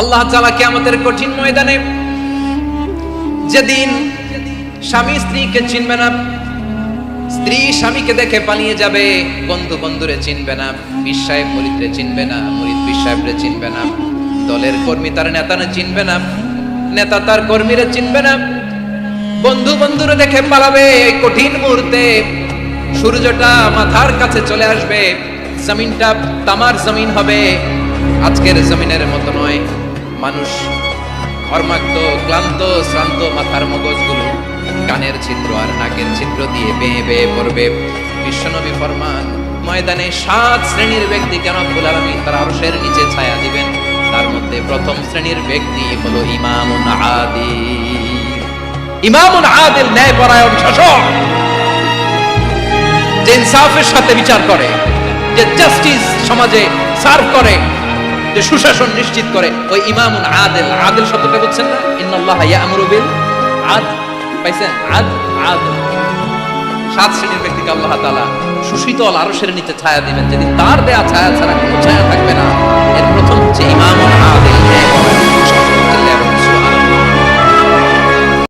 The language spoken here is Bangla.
আল্লাহ তাআলা কিয়ামতের কঠিন ময়দানে যেদিন স্বামী স্ত্রীকে চিনবে না, স্ত্রী স্বামীকে দেখে পালিয়ে যাবে, বন্ধু বন্ধুরে চিনবে না, পীর সাহেব মুরিদরে চিনবে না, মুরিদ পীর সাহেবরে চিনবে না, দলের কর্মী তার নেতারে চিনবে না, নেতা তার কর্মীরে চিনবে না, বন্ধু বন্ধুরে দেখে পালাবে। এই কঠিন মুহূর্তে সূর্যটা মাথার কাছে চলে আসবে, জমিনটা তামার জমিন হবে, আজকের জমিনের মতো নয়। মানুষ ঘর্মাক্ত, ক্লান্ত, শ্রান্ত মাথার মগজগুলো কানের ছিদ্র আর নাকের ছিদ্র দিয়ে বেয়ে বেয়ে পড়বে। বিশ্বনবী ফরমান, ময়দানে 7 শ্রেণীর ব্যক্তিকে রব্বুল আলামিন তার আরশের নিচে ছায়া দিবেন। তার মধ্যে প্রথম শ্রেণীর ব্যক্তি হলো ইমামুন আদিল। ইমামুন আদিল, ন্যায়পরায়ণ শাসক, যে ইনসাফের সাথে বিচার করে, যে জাস্টিস সমাজে সার্ভ করে, যে সুশাসন নিশ্চিত করে, ওই ইমামুন আদিল। আদিল শব্দটা বুঝছেন না? ইন্নাল্লাহা ইয়া'মুরু বিল আদল, পাইছেন? আদিল। 7 শ্রেণীর ব্যক্তিকে আল্লাহ তাআলা সুশীতল আরশের নিচে ছায়া দিবেন, যেদিন তার দেয়া ছায়া ছাড়া কোনো ছায়া থাকবে না। এর প্রথম